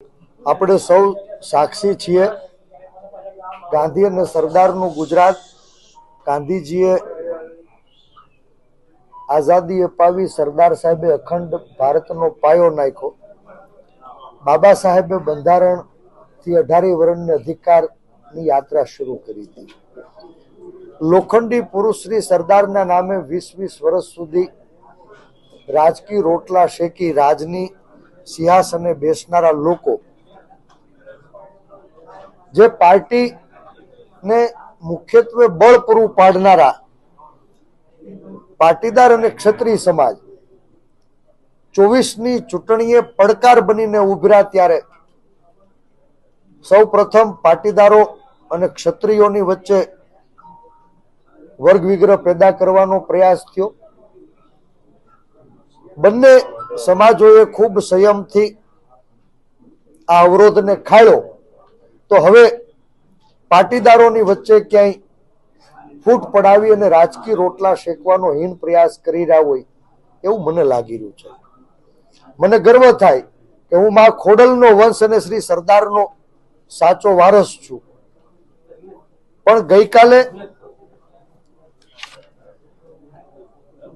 આપણે સૌ સાક્ષી છીએ ગાંધી અને સરદારનું ગુજરાત ગાંધીજીએ આઝાદી અપાવી સરદાર સાહેબે અખંડ ભારતનો પાયો નાખ્યો બાબા સાહેબે બંધારણથી 18 વર્ષની અધિકારની યાત્રા શરૂ કરી હતી લોખંડી પુરુષ શ્રી સરદારના નામે 20 વર્ષ સુધી રાજકીય રોટલા શેકી રાજની સિંહાસને બેસનારા લોકો જે પાર્ટીને મુખ્યત્વે બળ પૂરું પાડનારા પાટીદાર અને ક્ષત્રિય સમાજ 24ની ચૂંટણીએ પડકાર બનીને ઉભર્યા ત્યારે સૌ પ્રથમ પાટીદારો અને ક્ષત્રિયોની વચ્ચે વર્ગ વિગ્રહ પેદા કરવાનો પ્રયાસ થયો બંને સમાજોએ ખૂબ સંયમથી આ અવરોધને ખાળ્યો તો હવે પાટીદારોની વચ્ચે ક્યાંય ફૂટ પડાવી અને રાજકીય રોટલા શેકવાનો હીન પ્રયાસ કરી રહ્યા હોય એવું મને લાગી રહ્યું છે મને ગર્વ થાય કે હું મા ખોડલનો વંશ અને શ્રી સરદારનો સાચો વારસ છું પણ ગઈકાલે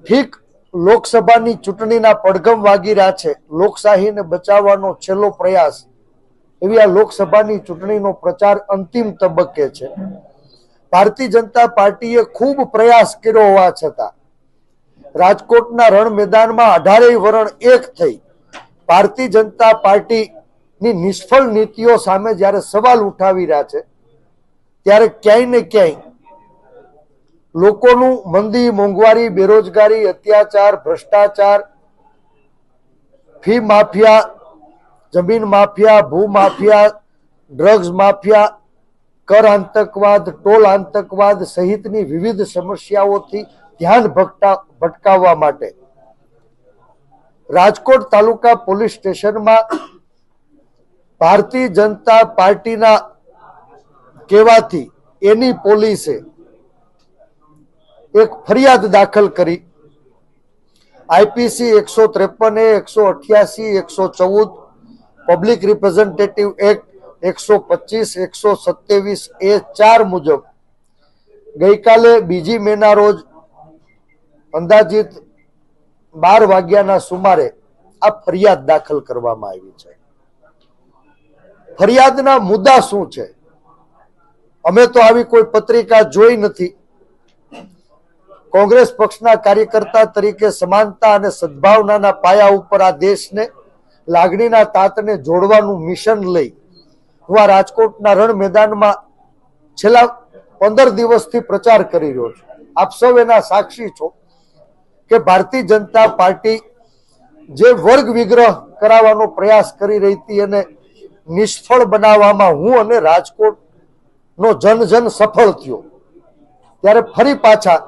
ઠીક લોકસભાની ચૂંટણીના પડઘમ વાગી રહ્યા છે લોકશાહીને બચાવવાનો છેલ્લો પ્રયાસ એવી આ લોકસભાની ચૂંટણીનો પ્રચાર અંતિમ તબક્કે છે ભારતીય જનતા પાર્ટીએ ખૂબ પ્રયાસ કર્યો હોવા છતાં રાજકોટના રણ મેદાનમાં 18 વરણ એક થઈ ભારતીય જનતા પાર્ટીની નિષ્ફળ નીતિઓ સામે જ્યારે સવાલ ઉઠાવી રહ્યા છે ત્યારે ક્યાંય ને ક્યાંય લોકોનું મંદી મોંઘવારી બેરોજગારી અત્યાચાર ભ્રષ્ટાચાર ફી માફિયા જમીન માફિયા ભૂ માફિયા ડ્રગ્સ માફિયા કર આતંકવાદ ટોલ આતંકવાદ સહિતની વિવિધ સમસ્યાઓથી ધ્યાન ભટકાવવા માટે રાજકોટ તાલુકા પોલીસ સ્ટેશનમાં ભારતીય જનતા પાર્ટીના કહેવાથી એની પોલીસે એક ફરિયાદ દાખલ કરી IPC 153A 188 114 public representative act 125 127A4 મુજબ ગઈકાલે 2 મેના રોજ અંદાજિત 12 વાગ્યાના સુમારે આ ફરિયાદ દાખલ કરવામાં આવી છે ફરિયાદના મુદ્દા શું છે અમે તો આવી કોઈ પત્રિકા જોઈ નથી કોંગ્રેસ પક્ષના કાર્યકર્તા તરીકે સમાનતા અને સદભાવનાના પાયા ઉપર આ દેશને લાગણીના તાતને જોડવાનું મિશન લઈ હું આ રાજકોટના રણ મેદાનમાં છેલ્લા 15 દિવસથી પ્રચાર કરી રહ્યો છું આપ સૌ એના સાક્ષી છો કે ભારતીય જનતા પાર્ટી જે વર્ગ વિગ્રહ કરાવવાનો પ્રયાસ કરી રહી હતી અને નિષ્ફળ બનાવવામાં હું અને રાજકોટનો જન સફળ થયો ત્યારે ફરી પાછા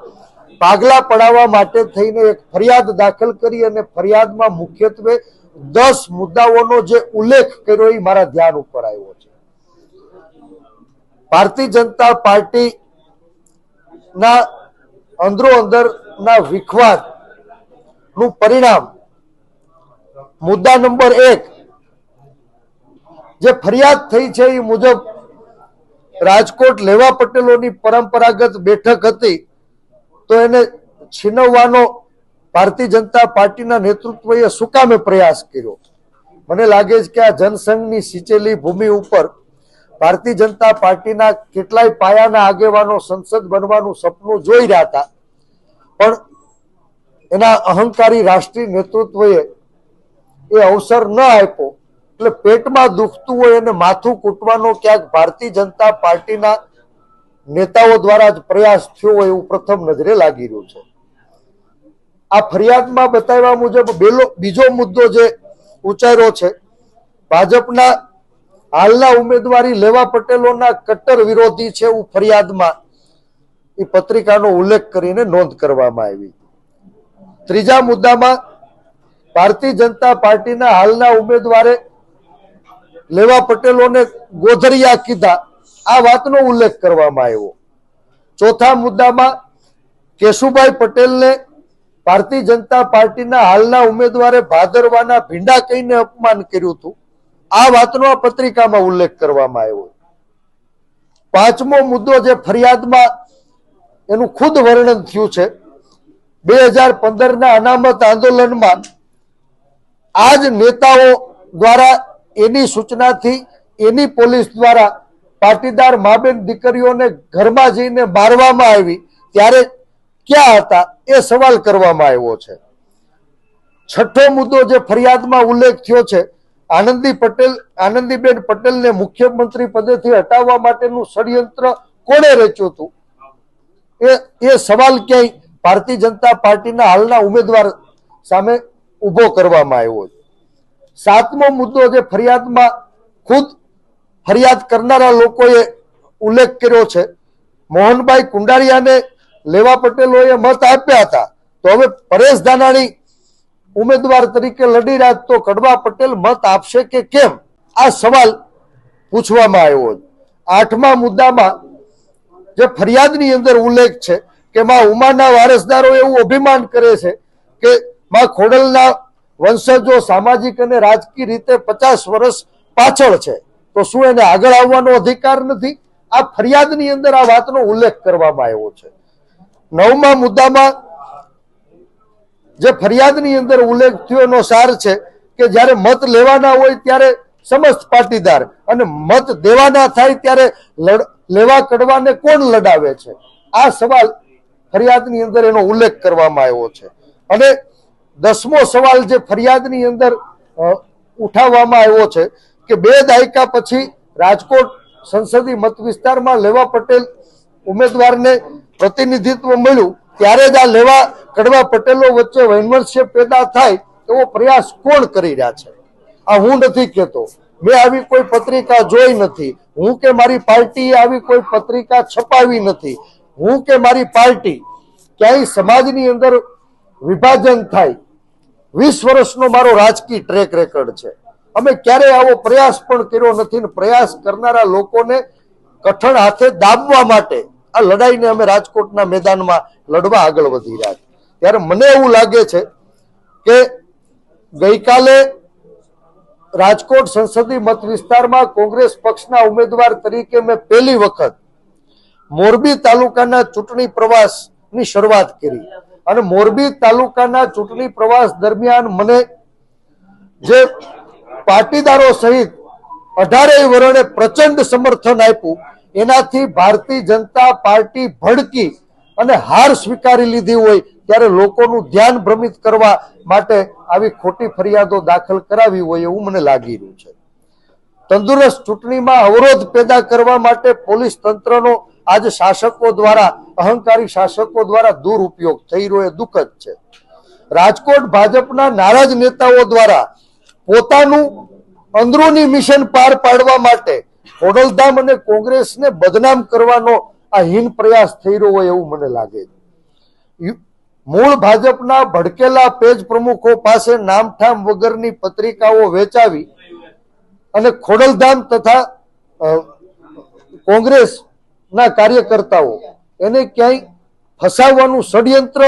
પાગલા પડાવવા માટે થઈને એક ફરિયાદ દાખલ કરી અને ફરિયાદમાં મુખ્યત્વે 10 મુદ્દાઓનો જે ઉલ્લેખ કર્યો એ મારા ધ્યાન ઉપર આવ્યો છે ભારતીય જનતા પાર્ટીના અંદરો અંદરના વિખવાદ નું પરિણામ મુદ્દા નંબર 1 જે ફરિયાદ થઈ છે એ મુજબ રાજકોટ લેવા પટેલોની પરંપરાગત બેઠક હતી તો એને છીનવવાનો ભારતીય જનતા પાર્ટીના નેતૃત્વએ શું કામે પ્રયાસ કર્યો મને લાગે છે કે આ જનસંઘની સિંચેલી ભૂમિ ઉપર ભારતીય જનતા પાર્ટીના કેટલાય પાયાના આગેવાનો સંસદ બનવાનું સપનું જોઈ રહ્યા હતા પણ એના અહંકારી રાષ્ટ્રીય નેતૃત્વએ એ અવસર ન આપ્યો એટલે પેટમાં દુખતું હોય અને માથું કૂટવાનો ક્યાંક ભારતીય જનતા પાર્ટીના નેતાઓ દ્વારા જ પ્રયાસ થયો હોય એવું પ્રથમ નજરે લાગી રહ્યું છે આ ફરિયાદમાં બતાવ્યા મુજબ બીજો મુદ્દો જે ઉચ્ચાર્યો છે ભાજપના હાલના ઉમેદવારી લેવા પટેલોના કટ્ટર વિરોધી છે એવું ફરિયાદમાં એ પત્રિકાનો ઉલ્લેખ કરીને નોંધ કરવામાં આવી ત્રીજા મુદ્દામાં ભારતીય જનતા પાર્ટીના હાલના ઉમેદવારે લેવા પટેલોને ગોધરિયા કીધા આ વાતનો ઉલ્લેખ કરવામાં આવ્યો ચોથા મુદ્દામાં કેશુભાઈ પટેલને ભારતીય જનતા પાર્ટીના હાલના ઉમેદવારે ભાદરવાના ભીંડા કહીને અપમાન કર્યું હતું આ વાતનો આ પત્રિકામાં ઉલ્લેખ કરવામાં આવ્યો. પાંચમો મુદ્દો જે ફરિયાદમાં એનું ખુદ વર્ણન થયું છે, 2015ના અનામત આંદોલનમાં આ જ નેતાઓ દ્વારા એની સૂચનાથી એની પોલીસ દ્વારા પાટીદાર માબેન દીકરીઓને ઘરમાં જઈને મારવામાં આવી ત્યારે ક્યાં હતા એ સવાલ કરવામાં આવ્યો છે. છઠ્ઠો મુદ્દો જે ફરિયાદમાં ઉલ્લેખ થયો છે, આનંદીબેન પટેલને મુખ્યમંત્રી પદેથી હટાવવા માટેનું ષડયંત્ર કોણે રચ્યું હતું એ સવાલ ક્યાંય ભારતીય જનતા પાર્ટીના હાલના ઉમેદવાર સામે ઉભો કરવામાં આવ્યો છે. સાતમો મુદ્દો જે ફરિયાદમાં ખુદ ફરિયાદ કરનારા લોકોએ ઉલ્લેખ કર્યો છે, મોહનભાઈ કુંડારિયાને લેવા પટેલોએ મત આપ્યા હતા, તો હવે પરેશ ધાનાણી ઉમેદવાર તરીકે લડી રહ્યા તો કડવા પટેલ મત આપશે કે કેમ, આ સવાલ પૂછવામાં આવ્યો છે. આઠમા મુદ્દામાં જે ફરિયાદની અંદર ઉલ્લેખ છે કે માં ઉમાના વારસદારો એવું અભિમાન કરે છે કે માં ખોડલના વંશજો સામાજિક અને રાજકીય રીતે 50 વર્ષ પાછળ છે, તો શું એને આગળ આવવાનો અધિકાર નથી? આ ફરિયાદની અંદર આ વાતનો ઉલ્લેખ કરવામાં આવ્યો છે. નવમા મુદ્દામાં જે ફરિયાદની અંદર ઉલ્લેખ થયો એનો સાર છે કે જ્યારે મત લેવાના હોય ત્યારે સમસ્ત પાટીદાર અને મત દેવાના થાય ત્યારે લેવા કડવાને કોણ લડાવે છે, આ સવાલ ફરિયાદની અંદર એનો ઉલ્લેખ કરવામાં આવ્યો છે. અને 10મો સવાલ જે ફરિયાદની અંદર ઉઠાવવામાં આવ્યો છે કે 2 દાયકા પછી રાજકોટ સંસદીય મત વિસ્તારમાં લેવા પટેલ ઉમેદવારને પ્રતિનિધિત્વ મળ્યું ત્યારે જ આ લેવા કડવા પટેલો વચ્ચે વૈમનસ્ય પેદા થાય એવો પ્રયાસ કોણ કરી રહ્યા છે? આ હું નથી કહેતો, મેં આવી કોઈ પત્રિકા જોઈ નથી, હું કે મારી પાર્ટીએ આવી કોઈ પત્રિકા છપાવી નથી, હું કે મારી પાર્ટી ક્યાંય સમાજની અંદર વિભાજન થાય 20 વર્ષનો મારો રાજકીય ટ્રેક રેકર્ડ છે. અમે ક્યારેય આવો પ્રયાસ પણ કર્યો નથી ને પ્રયાસ કરનારા લોકોને કઠણ હાથે દાબવા માટે આ લડાઈને અમે રાજકોટના મેદાનમાં લડવા આગળ વધી રહ્યા છે. ત્યારે મને એવું લાગે છે કે ગઈકાલે રાજકોટ સંસદીય મત વિસ્તારમાં કોંગ્રેસ પક્ષના ઉમેદવાર તરીકે મેં પહેલી વખત મોરબી તાલુકાના ચૂંટણી પ્રવાસની શરૂઆત કરી અને મોરબી તાલુકાના ચૂંટણી પ્રવાસ દરમિયાન મને જે પાટીદારો સહિત 18 વર્ણે પ્રચંડ સમર્થન આપ્યું, એનાથી ભારતીય જનતા પાર્ટી ભડકી અને હાર સ્વીકારી લીધી હોય ત્યારે લોકોનું ધ્યાન ભ્રમિત કરવા માટે આવી ખોટી ફરિયાદો દાખલ કરાવી હોય એવું મને લાગી રહ્યું છે. તંદુરસ્ત ચૂંટણીમાં અવરોધ પેદા કરવા માટે પોલીસ તંત્રનો આજે શાસકો દ્વારા, અહંકારી શાસકો દ્વારા દુરુપયોગ થઈ રહ્યો એ દુઃખદ છે. રાજકોટ ભાજપના નારાજ નેતાઓ દ્વારા પોતાનું અંદરૂની મિશન પાર પાડવા માટે ખોડલધામ અને કોંગ્રેસને બદનામ કરવાનો આ હીન પ્રયાસ થઈ રહ્યો હોય એવું મને લાગે છે. મૂળ ભાજપના ભડકેલા પેજ પ્રમુખો પાસે નામઠામ વગરની પત્રિકાઓ વેચાવી અને ખોડલધામ તથા કોંગ્રેસના કાર્યકર્તાઓ એને ક્યાંય ફસાવવાનું ષડયંત્ર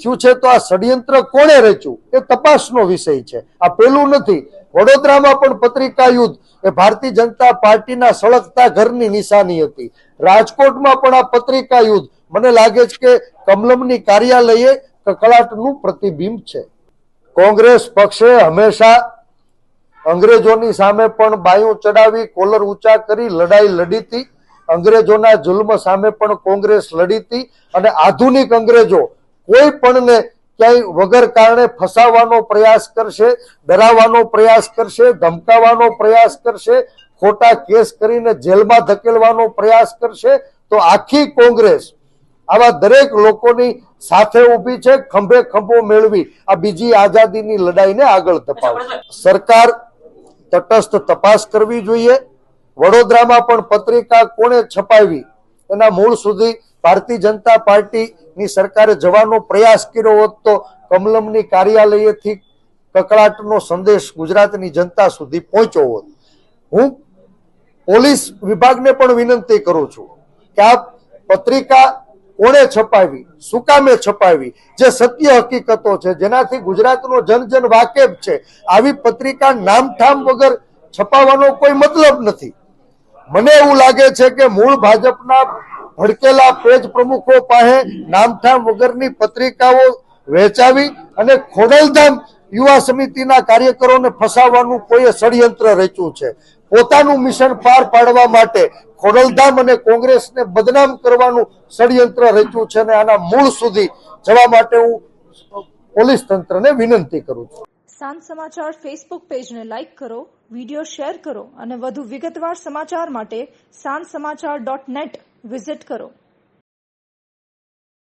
થયું છે, તો આ ષડયંત્ર કોણે રચ્યું એ તપાસનો વિષય છે. આ પેલું નથી. વડોદરામાં પણ પત્રિકા યુદ્ધ એ ભારતીય જનતા પાર્ટીના સળગતા ઘરની નિશાની હતી. રાજકોટમાં પણ આ પત્રિકા યુદ્ધ મને લાગે છે કે કમલમની કાર્યાલયે કકળાટનું પ્રતિબિંબ છે. કોંગ્રેસ પક્ષે હંમેશા અંગ્રેજોની સામે પણ બાયું ચડાવી, કોલર ઊંચા કરી લડાઈ લડી હતી. અંગ્રેજોના જુલ્મ સામે પણ કોંગ્રેસ લડી હતી અને આધુનિક અંગ્રેજો કોઈ પણને ક્યાંય વગર કારણે ફસાવવાનો પ્રયાસ કરશે, ડરાવવાનો પ્રયાસ કરશે, ધમકાવવાનો પ્રયાસ કરશે, ખોટા કેસ કરીને જેલમાં ધકેલવાનો પ્રયાસ કરશે તો આખી કોંગ્રેસ આવા દરેક લોકોની સાથે ઊભી છે. ખંભે ખંભો મેળવી આ બીજી આઝાદીની લડાઈને આગળ ધપાવશે. સરકાર તટસ્થ તપાસ કરવી જોઈએ. વડોદરામાં પણ પત્રિકા કોણે છપાવી એના મૂળ સુધી ભારતીય જનતા પાર્ટીની સરકારે જવાનો પ્રયાસ કર્યો હોત તો કમલમની કાર્યાલયથી કકળાટનો સંદેશ ગુજરાતની જનતા સુધી પહોંચ્યો હોત. હું પોલીસ વિભાગને પણ વિનંતી કરું છું કે આ પત્રિકા કોણે છપાવી, શું કામે છપાવી, જે સત્ય હકીકતો છે જેનાથી ગુજરાતનો જન વાકેફ છે, આવી પત્રિકા નામઠામ વગર છપાવવાનો કોઈ મતલબ નથી. મને એવું લાગે છે કે મૂળ ભાજપના ભડકેલા પેજ પ્રમુખો પાસે નામઠામ વગરની પત્રિકાઓ વહેંચાવી અને ખોડલધામ યુવા સમિતિના કાર્યકરોને ફસાવવાનું કોઈ ષડયંત્ર રચ્યું છે. પોતાનું મિશન પાર પાડવા માટે ખોડલધામ અને કોંગ્રેસને બદનામ કરવાનું ષડયંત્ર રચ્યું છે અને આના મૂળ સુધી જવા માટે હું પોલીસ તંત્રને વિનંતી કરું છું. સાંજ સમાચાર ફેસબુક પેજને લાઇક કરો, વિડીયો શેર કરો અને વધુ વિગતવાર સમાચાર માટે sanssamachar.net વિઝિટ કરો.